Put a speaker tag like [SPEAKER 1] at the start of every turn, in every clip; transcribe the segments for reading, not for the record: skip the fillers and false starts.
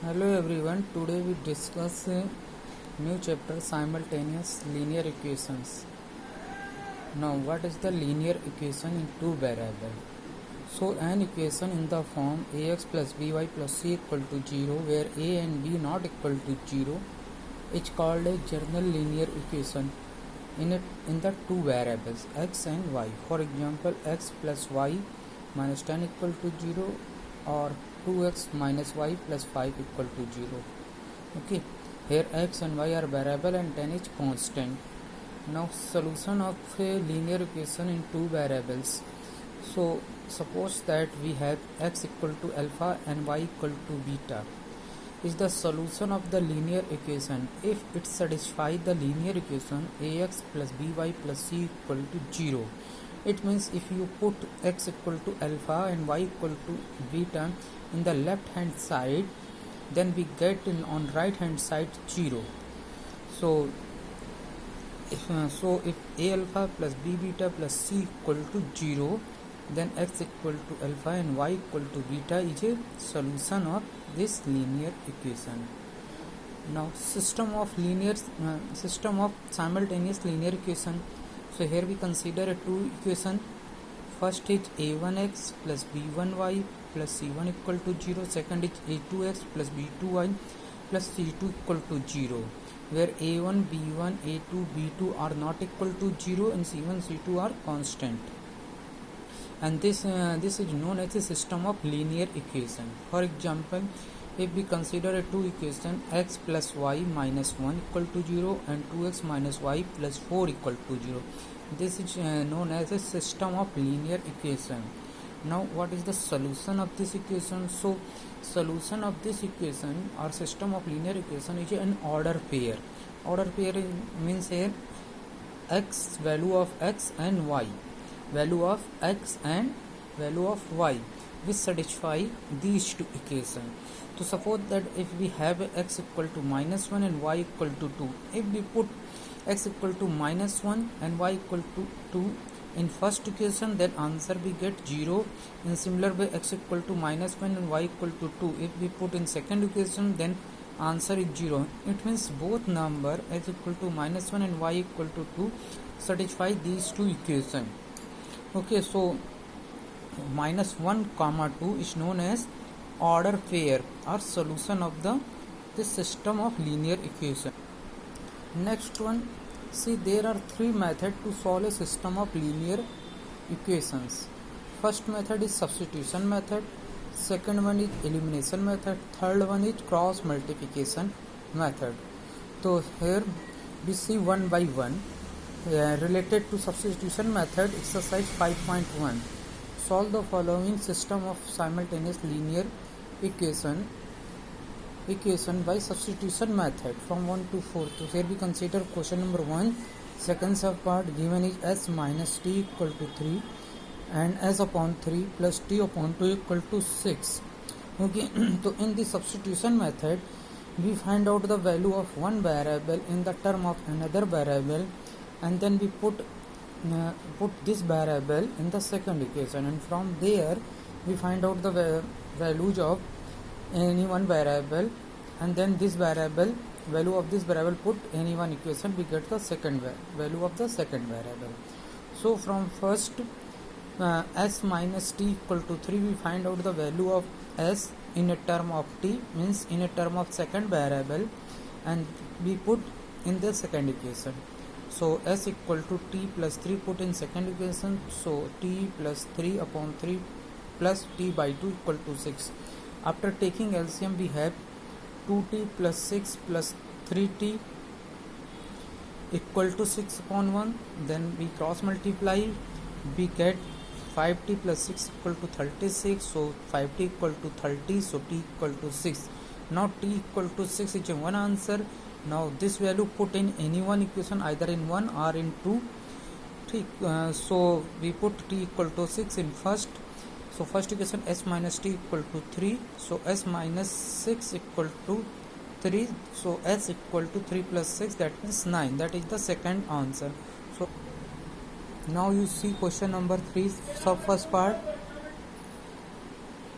[SPEAKER 1] Hello everyone, today we discuss a new chapter simultaneous linear equations. Now what is the linear equation in two variables? So an equation in the form ax plus by plus c equal to 0 where a and b not equal to 0 is called a general linear equation in the two variables x and y. For example, x plus y minus 10 equal to 0 or 2x minus y plus 5 equal to 0. Okay, here x and y are variable and 10 is constant. Now solution of a linear equation in two variables. So suppose that we have x equal to alpha and y equal to beta is the solution of the linear equation if it satisfies the linear equation ax plus by plus c equal to 0. It means if you put x equal to alpha and y equal to beta in the left hand side, then we get on right hand side 0. So if a alpha plus b beta plus c equal to 0, then x equal to alpha and y equal to beta is a solution of this linear equation. Now system of simultaneous linear equation. So here we consider a two equation. First is a1x plus b1y plus c1 equal to 0. Second is a2x plus b2y plus c2 equal to 0, where a1, b1, a2, b2 are not equal to 0 and c1, c2 are constant. And this is known as a system of linear equation. For example, if we consider a two equation x plus y minus 1 equal to 0 and 2x minus y plus 4 equal to 0, this is known as a system of linear equation. Now what is the solution of this equation? So solution of this equation or system of linear equation is an order pair. Order pair means here x, value of x and y, value of x and value of y, which satisfy these two equations. To suppose that if we have x equal to minus 1 and y equal to 2, if we put x equal to minus 1 and y equal to 2 in first equation, then answer we get 0. In similar way, x equal to minus 1 and y equal to 2, if we put in second equation, then answer is 0. It means both number x equal to minus 1 and y equal to 2 satisfy these two equations. Okay, so minus 1 comma 2 is known as order pair or solution of this system of linear equation. Next one, see, there are three methods to solve a system of linear equations. First method is substitution method, second one is elimination method, third one is cross multiplication method. So here we see one by one. Related to substitution method, exercise 5.1. Solve the following system of simultaneous linear equation by substitution method from 1 to 4. So here we consider question number 1. Second sub part given is s minus t equal to 3 and s upon 3 plus t upon 2 equal to 6. Okay, so in the substitution method, we find out the value of one variable in the term of another variable, and then we put this variable in the second equation, and from there we find out the values of any one variable, and then this variable, value of this variable put any one equation, we get the second value of the second variable. So from first s minus t equal to 3, we find out the value of s in a term of t, means in a term of second variable, and we put in the second equation. So s equal to t plus 3 put in second equation, so t plus 3 upon 3 plus t by 2 equal to 6. After taking LCM, we have 2t plus 6 plus 3t equal to 6 upon 1. Then we cross multiply, we get 5t plus 6 equal to 36. So 5t equal to 30, so t equal to 6. Now t equal to 6 is one answer. Now this value put in any one equation, either in 1 or in 2. So we put t equal to 6 in first. So first equation s minus t equal to 3. So s minus 6 equal to 3. So s equal to 3 plus 6, that means 9. That is the second answer. So now you see question number 3, sub first part.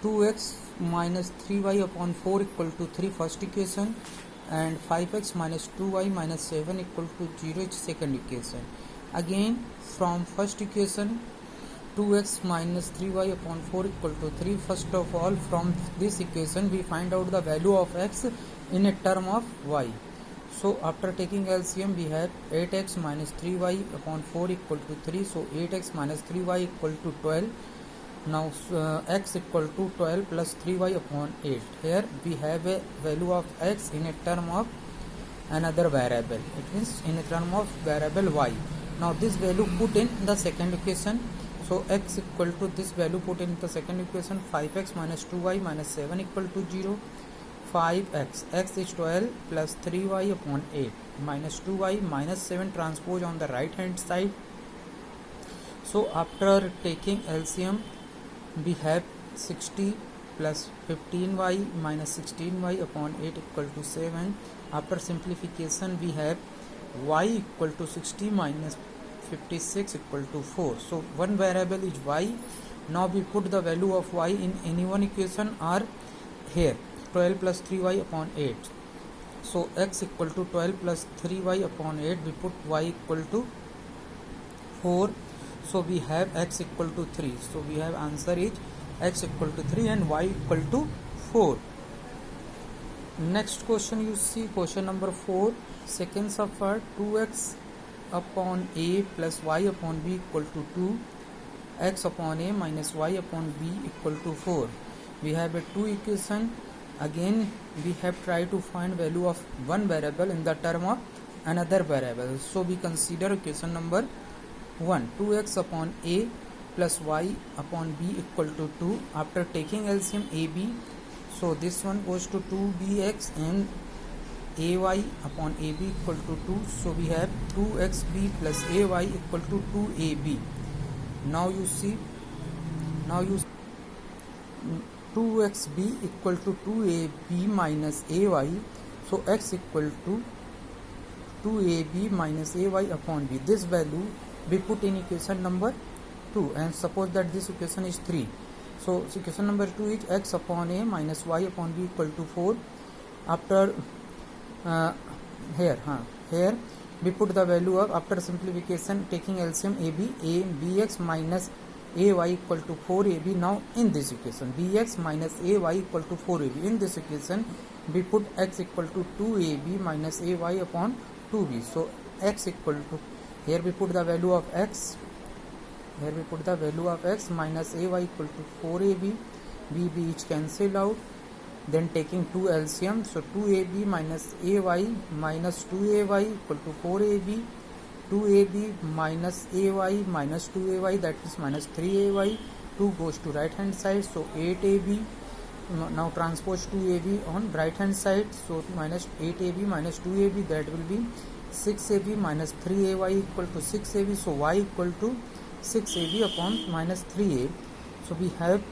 [SPEAKER 1] 2x minus 3y upon 4 equal to 3 first equation, and 5x minus 2y minus 7 equal to 0 is second equation. Again from first equation 2x minus 3y upon 4 equal to 3. First of all, from this equation we find out the value of x in a term of y. So after taking LCM we have 8x minus 3y upon 4 equal to 3. So 8x minus 3y equal to 12. Now x equal to 12 plus 3y upon 8. Here we have a value of x in a term of another variable. It means in a term of variable y. Now this value put in the second equation. So x equal to this value put in the second equation, 5x minus 2y minus 7 equal to 0. 5x, x is 12 plus 3y upon 8 minus 2y minus 7 transpose on the right hand side. So after taking LCM we have 60 plus 15y minus 16y upon 8 equal to 7. After simplification we have y equal to 60 minus 56 equal to 4. So one variable is y. Now we put the value of y in any one equation or here 12 plus 3y upon 8. So x equal to 12 plus 3y upon 8, we put y equal to 4. So we have x equal to 3. So we have answer is x equal to 3 and y equal to 4. Next question you see, question number 4. Second subpart, 2x upon a plus y upon b equal to 2, x upon a minus y upon b equal to 4. We have a two equation. Again we have tried to find value of one variable in the term of another variable. So we consider equation number 1, 2x upon a plus y upon b equal to 2. After taking LCM ab, so this one goes to 2bx and ay upon ab equal to 2. So we have 2xb plus ay equal to 2ab. Now you see 2xb equal to 2ab minus ay. So x equal to 2ab minus ay upon b. This value we put in equation number 2, and suppose that this equation is 3. So equation number 2 is x upon a minus y upon b equal to 4. After here we put the value of, after simplification taking LCM ab, a bx minus ay equal to 4ab. Now in this equation bx minus ay equal to 4ab, in this equation we put x equal to 2ab minus ay upon 2b. So x equal to, here we put the value of x, minus ay equal to 4ab, b each cancel out. Then taking 2 LCM, so 2ab minus ay minus 2ay equal to 4ab, 2ab minus ay minus 2ay, that is minus 3ay, 2 goes to right hand side, so 8ab. Now transpose 2ab on right hand side, so minus 8ab minus 2ab, that will be 6ab minus 3ay equal to 6ab. So y equal to 6ab upon minus 3a. So we have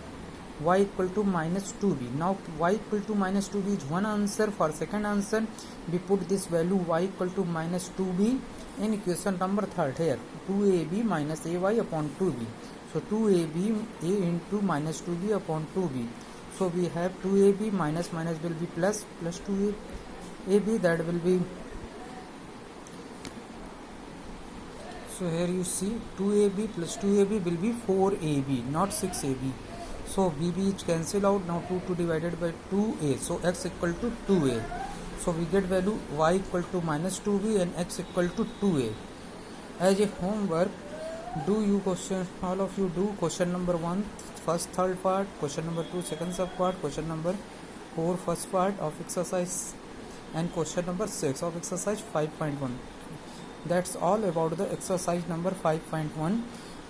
[SPEAKER 1] y equal to minus 2b. Now y equal to minus 2b is one answer. For second answer we put this value y equal to minus 2b in equation number 3. Here 2ab minus ay upon 2b. So 2ab a into minus 2b upon 2b. So we have 2ab minus minus will be plus 2ab, that will be, so here you see 2ab plus 2ab will be 4ab, not 6ab. So bb is cancel out. Now 2 divided by 2a, so x equal to 2a. So we get value y equal to minus 2b and x equal to 2a. As a homework, do you question, all of you do question number 1 first third part, question number 2 second sub part, question number 4 first part of exercise, and question number 6 of exercise 5.1. That's all about the exercise number 5.1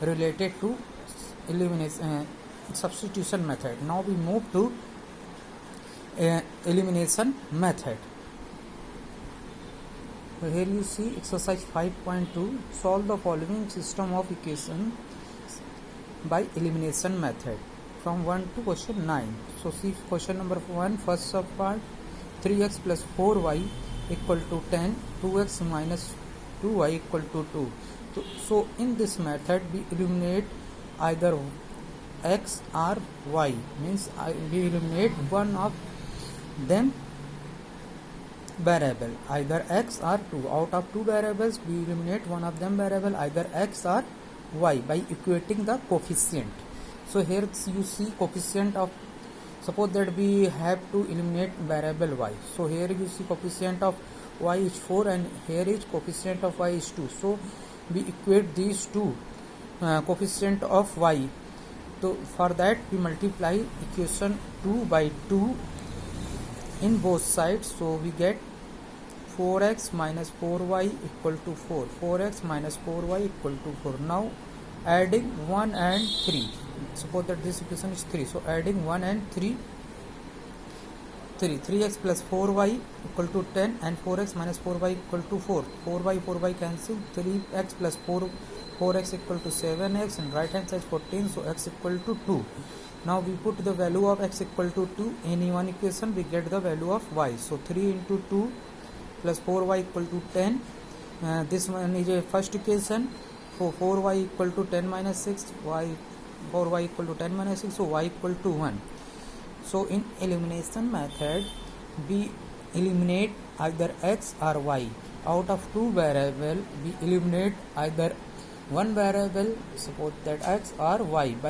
[SPEAKER 1] related to elimination substitution method. Now we move to elimination method. So here you see exercise 5.2, solve the following system of equations by elimination method from 1 to question 9. So see question number 1 first sub part, 3x plus 4y equal to 10, 2x minus 2y equal to 2. So in this method we eliminate either x or y, means we eliminate one of them variable, either x or 2. Out of two variables we eliminate one of them variable, either x or y, by equating the coefficient. So here you see coefficient of, suppose that we have to eliminate variable y, so here you see coefficient of y is 4 and here is coefficient of y is 2. So we equate these two coefficient of y. So for that we multiply equation 2 by 2 in both sides, so we get 4x minus 4y equal to 4. 4x minus 4y equal to 4. Now adding 1 and 3, suppose that this equation is 3, so adding 1 and 3, 3x plus 4y equal to 10 and 4x minus 4y equal to 4. 4y cancel, 3x plus 4x equal to 7x, and right hand side 14, so x equal to 2. Now we put the value of x equal to 2 in one equation, we get the value of y. So 3 into 2 plus 4y equal to 10. This one is a first equation. For 4y equal to 10 minus 6, 4y equal to 10 minus 6, so y equal to 1. So in elimination method we eliminate either x or y. Out of two variable we eliminate either one variable, suppose that x or y, by